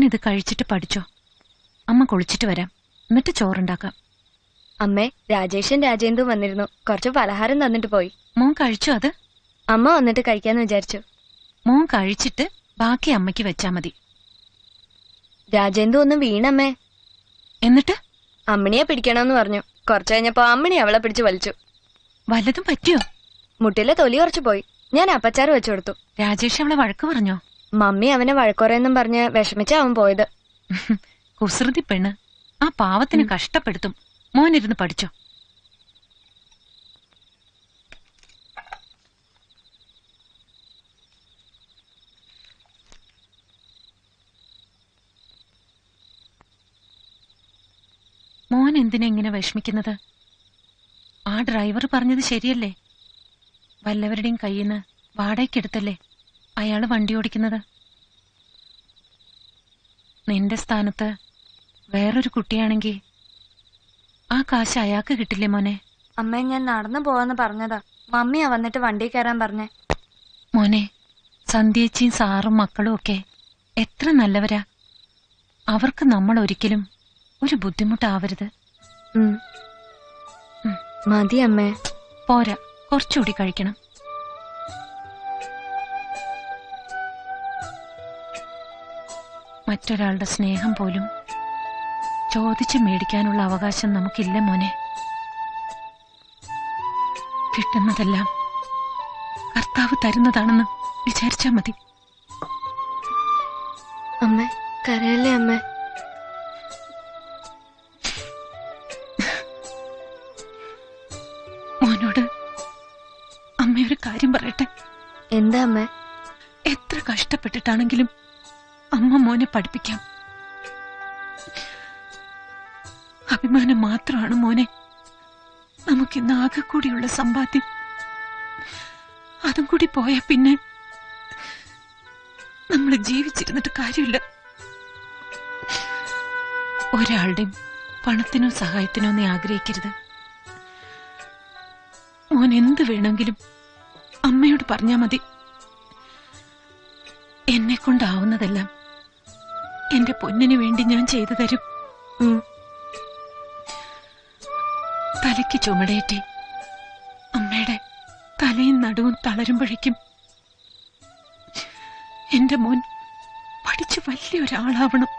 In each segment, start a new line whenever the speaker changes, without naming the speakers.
ഇത് കഴിച്ചിട്ട് പഠിച്ചോ. അമ്മ കുളിച്ചിട്ട് വരാം, എന്നിട്ട് ചോറുണ്ടാക്കാം.
അമ്മേ, രാജേഷൻ രാജേന്ദു വന്നിരുന്നു. കുറച്ച് പലഹാരം തന്നിട്ട് പോയി.
മോൻ കഴിച്ചോ അത്?
അമ്മ വന്നിട്ട് കഴിക്കാന്ന് വിചാരിച്ചു.
മോൻ കഴിച്ചിട്ട് ബാക്കി അമ്മയ്ക്ക് വെച്ചാ മതി.
രാജേന്ദു ഒന്ന് വീണമ്മേ.
എന്നിട്ട്
അമ്മിണിയെ പിടിക്കണമെന്ന് പറഞ്ഞു. കുറച്ചു കഴിഞ്ഞപ്പോ അമ്മിണി അവളെ പിടിച്ചു വലിച്ചു.
വല്ലതും പറ്റിയോ?
മുട്ടിലെ തൊലി കുറച്ചു പോയി. ഞാൻ അപ്പച്ചാറ് വെച്ചു കൊടുത്തു.
രാജേഷ് അവളെ വഴക്ക് പറഞ്ഞോ?
മമ്മി അവനെ വഴക്കുറയെന്നും പറഞ്ഞ് വിഷമിച്ചാ അവൻ പോയത്.
കുസൃതി പെണ്ണ്. ആ പാവത്തിന് കഷ്ടപ്പെടുത്തും. മോനിരുന്ന് പഠിച്ചോ. മോൻ എന്തിനാ ഇങ്ങനെ വിഷമിക്കുന്നത്? ആ ഡ്രൈവർ പറഞ്ഞത് ശരിയല്ലേ? വല്ലവരുടെയും കയ്യിന്ന് വാടകയ്ക്കെടുത്തല്ലേ അയാള് വണ്ടി ഓടിക്കുന്നത്. നിന്റെ സ്ഥാനത്ത് വേറൊരു കുട്ടിയാണെങ്കി ആ കാശ് അയാൾക്ക് കിട്ടില്ലേ മോനെ?
അമ്മേ, ഞാൻ നടന്നു പോവാന്ന് പറഞ്ഞതാ. മമ്മിയാ വന്നിട്ട് വണ്ടി കയറാൻ പറഞ്ഞേ.
മോനെ, സന്ധ്യേച്ചിയും സാറും മക്കളും ഒക്കെ എത്ര നല്ലവരാ. അവർക്ക് നമ്മൾ ഒരിക്കലും ഒരു ബുദ്ധിമുട്ടാവരുത്.
മതി അമ്മേ.
പോരാ, കുറച്ചുകൂടി കഴിക്കണം. മറ്റൊരാളുടെ സ്നേഹം പോലും ചോദിച്ചു മേടിക്കാനുള്ള അവകാശം നമുക്കില്ല മോനെ. കിട്ടുന്നതെല്ലാം കർത്താവ് തരുന്നതാണെന്ന് വിചാരിച്ചാ മതി.
അമ്മേ, കരയല്ലേ അമ്മേ.
മോനോട് അമ്മയൊരു കാര്യം പറയട്ടെ.
എന്താ അമ്മേ?
എത്ര കഷ്ടപ്പെട്ടിട്ടാണെങ്കിലും അമ്മ മോനെ പഠിപ്പിക്കാം. അഭിമാനം മാത്രമാണ് മോനെ നമുക്കിന്ന് ആകെ കൂടിയുള്ള സമ്പാദ്യം. അതും കൂടി പോയാ പിന്നെ നമ്മൾ ജീവിച്ചിരുന്നിട്ട് കാര്യമില്ല. ഒരാളുടെയും പണത്തിനോ സഹായത്തിനോ നീ ആഗ്രഹിക്കരുത്. മോൻ എന്ത് വേണമെങ്കിലും അമ്മയോട് പറഞ്ഞാ മതി. എന്നെ കൊണ്ടാവുന്നതെല്ലാം എന്റെ പൊന്നിനു വേണ്ടി ഞാൻ ചെയ്തു തരും. തലയ്ക്ക് ചുമടേറ്റി അമ്മയുടെ തലയും നടുവും തളരുമ്പോഴേക്കും എന്റെ മോൻ പഠിച്ചു വലിയൊരാളാവണം.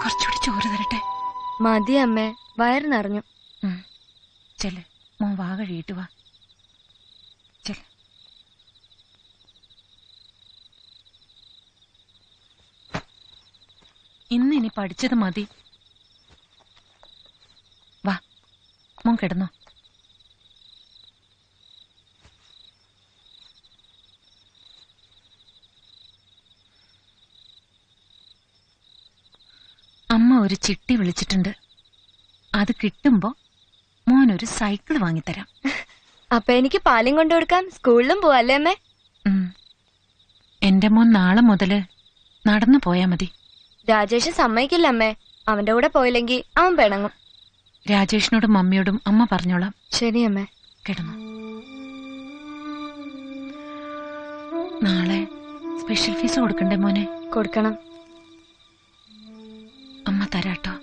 കുറച്ചുകൂടി ചോറ് തരട്ടെ?
മതി അമ്മേ, വയറ് നിറഞ്ഞു.
ചെല്ല്, മോൻ വാ കഴിയിട്ട് വാ. ചെല്ല്. ഇനി പഠിച്ചത് മതി. വാ, മോൻ കിടന്നോ. അമ്മ ഒരു ചിട്ടി വിളിച്ചിട്ടുണ്ട്. അത് കിട്ടുമ്പോ മോനൊരു സൈക്കിൾ വാങ്ങിത്തരാം.
അപ്പൊ എനിക്ക് പാലും കൊണ്ടുകൊടുക്കാം, സ്കൂളിലും പോവല്ലേ അമ്മേ?
എന്റെ മോൻ നാളെ മുതല് നടന്നു പോയാ മതി.
രാജേഷ് സമ്മതിക്കില്ല അമ്മേ. അവന്റെ കൂടെ പോയില്ലെങ്കിൽ അവൻ പിണങ്ങും.
രാജേഷിനോടും മമ്മിയോടും അമ്മ പറഞ്ഞോളാം.
ശരി അമ്മേ.
കിടന്നു. നാളെ സ്പെഷ്യൽ ഫീസ് കൊടുക്കണ്ടേ മോനെ?
കൊടുക്കണം.
അമ്മ തരാട്ടോ.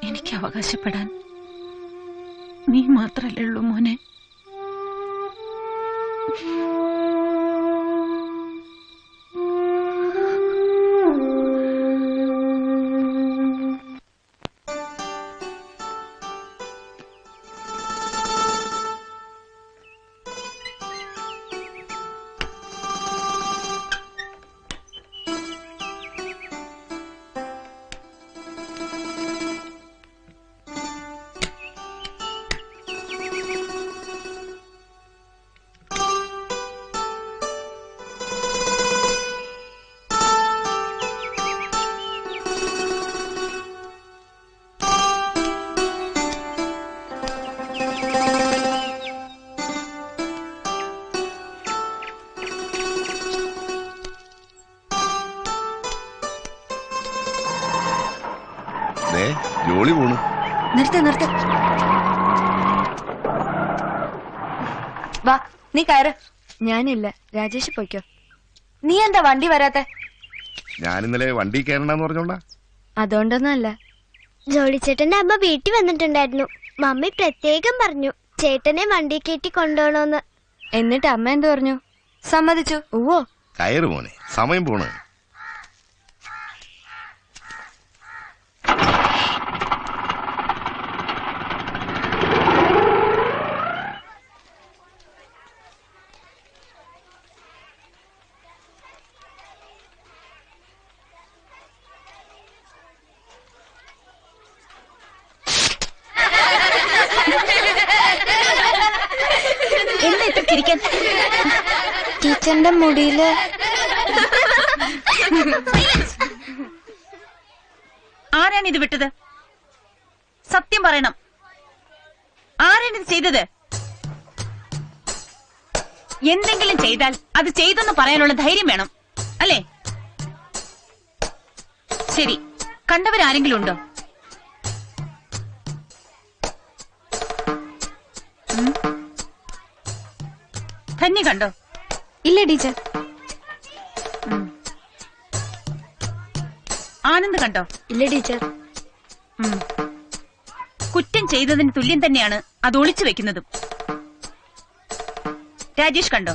എനിക്ക് അവകാശപ്പെടാൻ നീ മാത്രല്ലേ ഉള്ളൂ മോനെ.
ജോളി പോണു.
നിർത്ത നിർത്ത. വാ, നീ കയറ്. ഞാനില്ല, രാജേഷ് പൊയ്ക്കോ. നീ എന്താ വണ്ടി വരാത്തെ?
ഞാൻ ഇന്നലെ വണ്ടി കയറണ്ടെന്ന് പറഞ്ഞോണ്ടാ.
അതുകൊണ്ടൊന്നല്ല.
ജോളിച്ചേട്ടന്റെ അമ്മ വീട്ടിൽ വന്നിട്ടുണ്ടായിരുന്നു. മമ്മി പ്രത്യേകം പറഞ്ഞു ചേട്ടനെ വണ്ടി കയറ്റി കൊണ്ടുപോകണോന്ന്.
എന്നിട്ട് അമ്മ എന്ത് പറഞ്ഞു? സമ്മതിച്ചു. ഓ
കയറ് മോനെ, സമയം പോണ്.
എന്താ ഇത്ര ചിരിക്കാൻ? ടീച്ചറിന്റെ മുടിയില്
ആരാണ് ഇത് വിട്ടത്? സത്യം പറയണം, ആരാണ് ഇത് ചെയ്തത്? എന്തെങ്കിലും ചെയ്താൽ അത് ചെയ്തെന്ന് പറയാനുള്ള ധൈര്യം വേണം അല്ലേ? ശരി, കണ്ടവരാരെങ്കിലും ഉണ്ടോ? ധന്യ കണ്ടോ?
ഇല്ല ടീച്ചർ.
ആനന്ദ് കണ്ടോ?
ഇല്ല ടീച്ചർ.
കുറ്റം ചെയ്തതിന് തുല്യം തന്നെയാണ് അത് ഒളിച്ചു വെക്കുന്നതും. രാജേഷ് കണ്ടോ?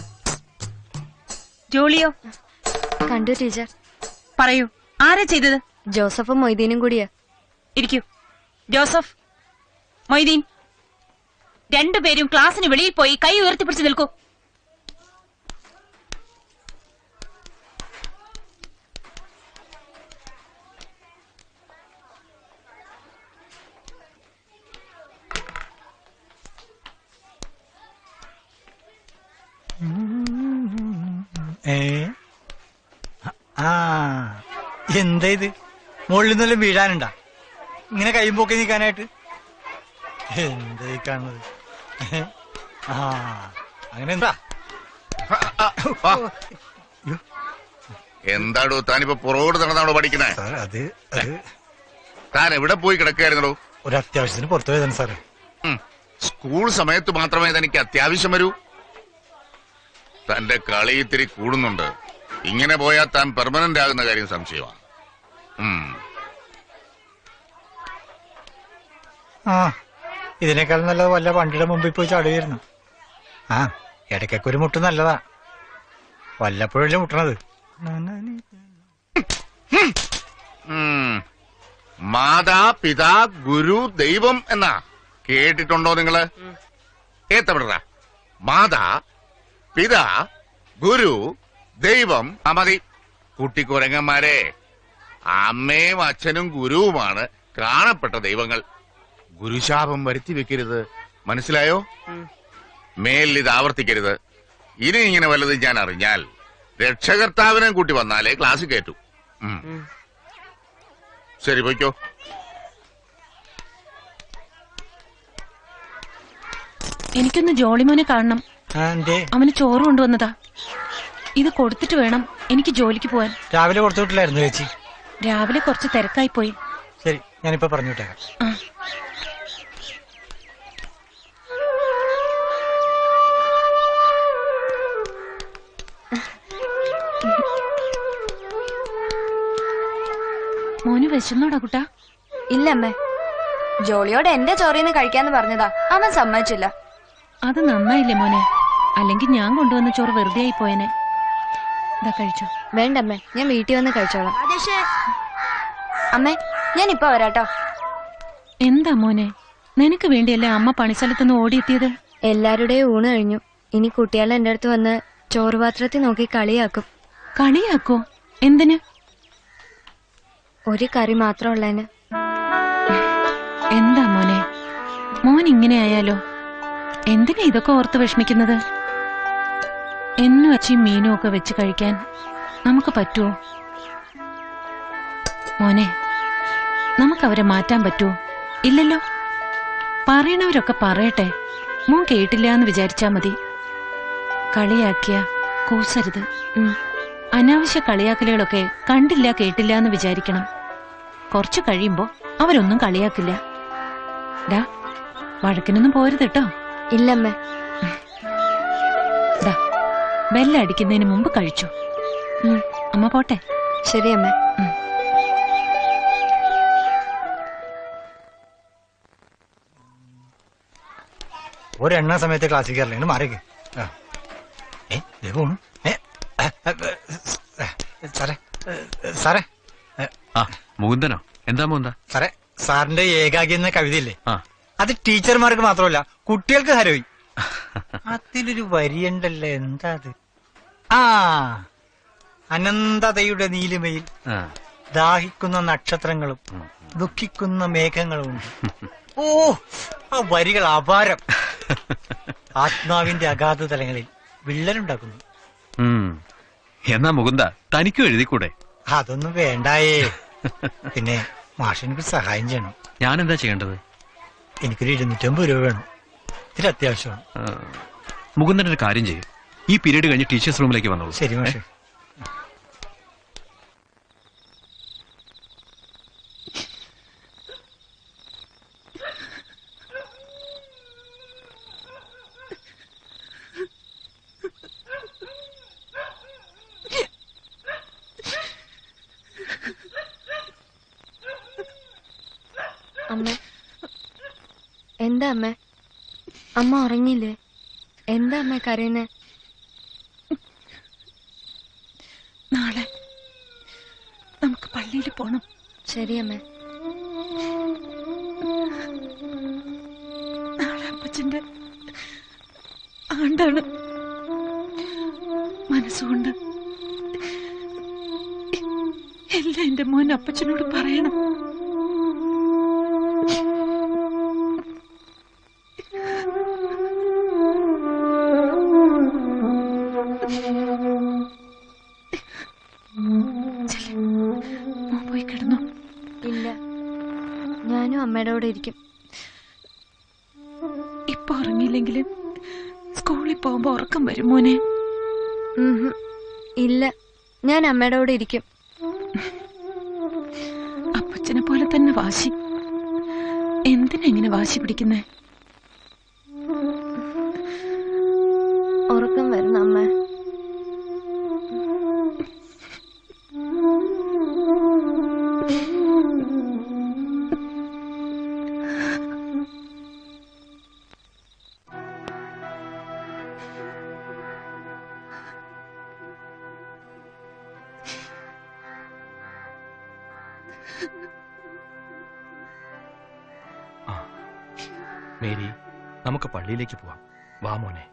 ജോളിയോ?
കണ്ടു ടീച്ചർ.
പറയൂ, ആരാ ചെയ്തത്?
ജോസഫും മൊയ്തീനും കൂടിയാ.
ഇരിക്കൂ. ജോസഫ്, മൊയ്തീൻ, രണ്ടുപേരും ക്ലാസ്സിന് വെളിയിൽ പോയി കൈ ഉയർത്തിപ്പിടിച്ച് നിൽക്കൂ.
എന്താ ഇത്? മുകളിൽ നിന്നെല്ലാം വീഴാനുണ്ടാ? ഇങ്ങനെ കൈമ്പോക്കി നിൽക്കാനായിട്ട് എന്തായി കാണുന്നത്? അങ്ങനെ എന്താ?
എന്താടോ താനിപ്പോ പുറകോട് നടന്നാണോ പഠിക്കണേ?
സാർ അത്
താൻ എവിടെ പോയി കിടക്കുകയായിരുന്നോ?
ഒരു അത്യാവശ്യത്തിന് പുറത്തു പോയതാണ് സാറേ.
സ്കൂൾ സമയത്ത് മാത്രമേ തനിക്ക് അത്യാവശ്യം വരൂ. തന്റെ കളി ഇത്തിരി കൂടുന്നുണ്ട്. ഇങ്ങനെ പോയാൽ താൻ പെർമനന്റ് ആകുന്ന കാര്യം സംശയമാണ്.
ഇതിനേക്കാൾ നല്ലത് വല്ല വണ്ടിയുടെ മുമ്പിൽ പോയി ചാടുകയായിരുന്നു. ഇടയ്ക്കൊക്കെ ഒരു മുട്ട് നല്ലതാ, വല്ലപ്പോഴല്ലേ മുട്ടണത്.
മാതാ പിതാ ഗുരു ദൈവം എന്നാ കേട്ടിട്ടുണ്ടോ നിങ്ങള്? ഏത്തപ്പെട മാതാ പിതാ ഗുരു ദൈവം. മതി കുട്ടിക്കുരങ്ങന്മാരെ, അമ്മയും അച്ഛനും ഗുരുവുമാണ് കാണപ്പെട്ട ദൈവങ്ങൾ. ഗുരുശാപം വരുത്തി വെക്കരുത്, മനസ്സിലായോ? മേലിൽ ഇത് ആവർത്തിക്കരുത്. ഇനി ഇങ്ങനെ വല്ലത് ഞാൻ അറിഞ്ഞാൽ രക്ഷകർത്താവിനെ കൂട്ടി വന്നാലേ ക്ലാസ് കയറ്റു. ശരി, പോയിക്കോ.
എനിക്കൊന്ന് ജോളിമോനെ കാണണം. അവന് ചോറ് കൊണ്ടുവന്നതാ. ഇത് കൊടുത്തിട്ട് വേണം എനിക്ക് ജോലിക്ക് പോവാൻ.
രാവിലെ കൊടുത്തു വിട്ടില്ലായിരുന്നു ചേച്ചി?
രാവിലെ കുറച്ച് തിരക്കായി പോയി.
ശരി, ഞാനിപ്പോ പറഞ്ഞു വിട്ടേക്കാം.
മോന് വിശന്നോടാ കുട്ടാ?
ഇല്ലമ്മേ, ജോളിയോട് എന്റെ ചോറിന്ന് കഴിക്കാന്ന് പറഞ്ഞതാ, അവൻ സമ്മതിച്ചില്ല.
അത് നന്നായില്ലേ മോനെ? അല്ലെങ്കിൽ ഞാൻ കൊണ്ടുവന്ന ചോറ് വെറുതെ ആയി പോയനെ. ഇതാ കഴിച്ചോ.
വേണ്ടമ്മേ, ഞാൻ വീട്ടിൽ വന്ന് കഴിച്ചോളാം. അമ്മേ, ഞാൻ ഇപ്പൊ വരാട്ടോ.
എന്താ മോനെ, നിനക്ക് വേണ്ടിയല്ലേ അമ്മ പണിസ്ഥലത്തുനിന്ന് ഓടിയെത്തിയത്?
എല്ലാവരുടെയും ഊണ് കഴിഞ്ഞു. ഇനി കുട്ടികളെ എന്റെ അടുത്ത് വന്ന് ചോറുപാത്രത്തിൽ നോക്കി കളിയാക്കും.
കളിയാക്കോ? എന്തിന്?
ഒരു കറി മാത്രം ഉള്ളതിന്.
എന്താ മോനെ, മോൻ ഇങ്ങനെ ആയാലോ? എന്തിനാ ഇതൊക്കെ ഓർത്ത് വിഷമിക്കുന്നത്? എന്നും അച്ചിയും മീനും ഒക്കെ വെച്ച് കഴിക്കാൻ നമുക്ക് പറ്റുമോ മോനെ? നമുക്കവരെ മാറ്റാൻ പറ്റുമോ? ഇല്ലല്ലോ. പറയണവരൊക്കെ പറയട്ടെ, മോൻ കേട്ടില്ല എന്ന് വിചാരിച്ചാ മതി. കളിയാക്കിയ കൂസരുത്. അനാവശ്യ കളിയാക്കലുകളൊക്കെ കണ്ടില്ല കേട്ടില്ല എന്ന് വിചാരിക്കണം. കുറച്ചു കഴിയുമ്പോ അവരൊന്നും കളിയാക്കില്ല. ഡാ, വഴക്കിനൊന്നും പോരുത് കേട്ടോ.
ഇല്ലമ്മേ.
ബെല്ലടിക്കുന്നതിന് മുമ്പ് കഴിച്ചു. അമ്മ പോട്ടെ.
ശരി അമ്മേ.
ഒരെണ്ണ സമയത്ത് ക്ലാസ്സിൽ കയറില്ല, മാറിക്ക്. പോണു. സാറേ സാറേ
മുകുന്ദനോ? എന്താ മുകുന്ദ?
സാറേ, സാറിന്റെ ഏകാഗി എന്ന കവിതയില്ലേ, അത് ടീച്ചർമാർക്ക് മാത്രമല്ല കുട്ടികൾക്ക് ഹരവി. അതിലൊരു വരിയുണ്ടല്ലോ, എന്താ അത്? ആ, അനന്തതയുടെ നീലിമയിൽ ദാഹിക്കുന്ന നക്ഷത്രങ്ങളും ദുഃഖിക്കുന്ന മേഘങ്ങളും ഉണ്ട്. ഓ, ആ വരികൾ അപാരം. ആത്മാവിന്റെ അഗാധ തലങ്ങളിൽ വിള്ളലുണ്ടാക്കുന്നു.
എന്നാ മുകുന്ദ തനിക്കും എഴുതിക്കൂടെ?
അതൊന്നും വേണ്ടായേ. പിന്നെ മാഷിനൊരു സഹായം ചെയ്യണം.
ഞാൻ എന്താ ചെയ്യേണ്ടത്?
എനിക്കൊരു 250 രൂപ വേണം, ഇതിൽ അത്യാവശ്യമാണ്.
മുകുന്ദൻ ഒരു കാര്യം ചെയ്യും, ഈ പീരീഡ് കഴിഞ്ഞ് ടീച്ചേഴ്സ് റൂമിലേക്ക് വന്നോളൂ.
ശരി മാഷേ.
അമ്മ എന്താ അമ്മ? അമ്മ ഉറങ്ങിയില്ലേ? എന്താ അമ്മ കരയുന്നേ?
നാളെ നമുക്ക് പള്ളിയിൽ പോണം.
ശരി അമ്മ.
നാളെ അപ്പച്ചന്റെ ആണ്ടാണ്. മനസ്സുകൊണ്ട് എല്ലാം എന്റെ മോൻ അപ്പച്ചനോട് പറയണം. പോയി കിടന്നു.
ഇല്ല, ഞാനും അമ്മയുടെ കൂടെ ഇരിക്കും.
ഇപ്പൊ ഉറങ്ങിയില്ലെങ്കിലും സ്കൂളിൽ പോകുമ്പോ ഉറക്കം വരും മോനെ.
ഇല്ല, ഞാൻ അമ്മയുടെ കൂടെ ഇരിക്കും.
അപ്പച്ചനെ പോലെ തന്നെ വാശി. എന്തിനാ ഇങ്ങനെ വാശി പിടിക്കുന്നേ?
ഉറക്കം വരുന്ന അമ്മ.
മേരി, നമുക്ക് പള്ളിയിലേക്ക് പോവാം. വാ മോനെ.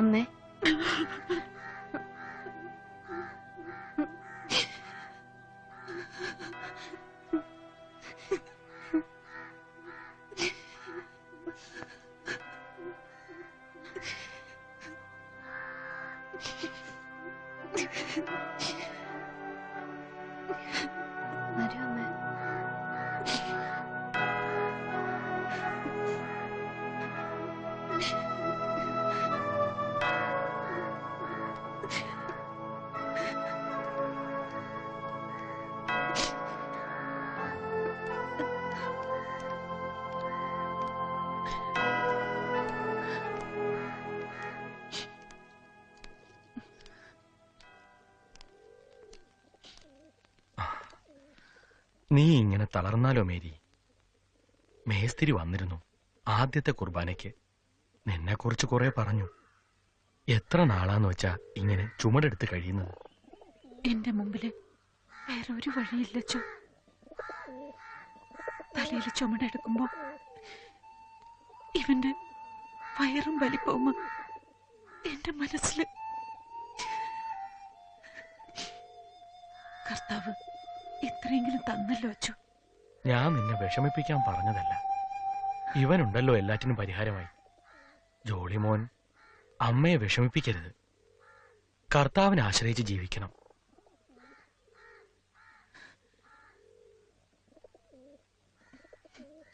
അമ്മേ, വരൂ അമ്മേ.
നീ ഇങ്ങനെ തളർന്നാലോ മേരി? മേസ്തിരി വന്നിരുന്നു ആദ്യത്തെ കുർബാനയ്ക്ക്. നിന്നെക്കുറിച്ച് കുറെ പറഞ്ഞു. എത്ര നാളാന്ന് വെച്ചാ ഇങ്ങനെ ചുമടെടുത്ത് കഴിയുന്നത്?
എന്റെ മുമ്പില് വേറെ ഒരു വഴിയില്ലച്ചോ. തലയിൽ ചുമടെടുക്കുമ്പോ ഇവന്റെ വയറും വലിപ്പവും എന്റെ മനസ്സില്. കർത്താവ് ഇത്രയെങ്കിലും തന്നല്ലോ അച്ചു.
ഞാൻ നിന്നെ വിഷമിപ്പിക്കാൻ പറഞ്ഞതല്ല. ഇവനുണ്ടല്ലോ എല്ലാറ്റിനും പരിഹാരമായി. ജോളിമോൻ, അമ്മയെ വിഷമിപ്പിക്കരുത്. കർത്താവിനെ ആശ്രയിച്ച് ജീവിക്കണം.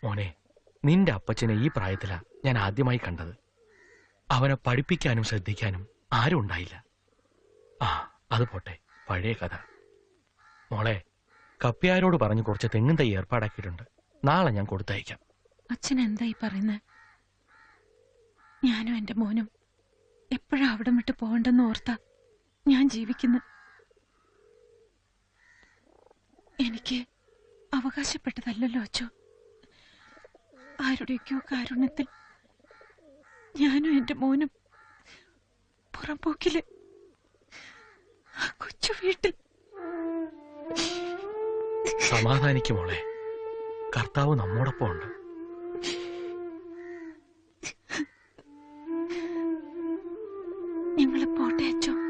മോനെ, നിന്റെ അപ്പച്ചനെ ഈ പ്രായത്തിലാ ഞാൻ ആദ്യമായി കണ്ടത്. അവനെ പഠിപ്പിക്കാനും ശ്രദ്ധിക്കാനും ആരും ഉണ്ടായില്ല. ആ, അത് പോട്ടെ, പഴയ കഥ. മോളെ, കപ്പ്യാരോട് പറഞ്ഞ് കുറച്ച് തെങ്ങും തൈ ഏർപ്പാടാക്കിയിട്ടുണ്ട്. നാളെ ഞാൻ കൊടുത്തയക്കാം.
അച്ഛൻ എന്തായി പറയുന്നത്? ഞാനും എന്റെ മോനും എപ്പോഴാ അവിടെ വിട്ട് പോകണ്ടെന്ന് ഓർത്താ ഞാൻ ജീവിക്കുന്നു. എനിക്ക് അവകാശപ്പെട്ടതല്ലോ അച്ഛോ. ആരുടെയൊക്കെയോ കാരുണ്യത്തിൽ ഞാനും എന്റെ മോനും പുറംപോക്കില് ആ കൊച്ചു വീട്ടിൽ.
സമാധാനിക്കും മോളെ, കർത്താവ് നമ്മോടൊപ്പം ഉണ്ട്.
ഞങ്ങളെ പോട്ടെ അച്ഛോ.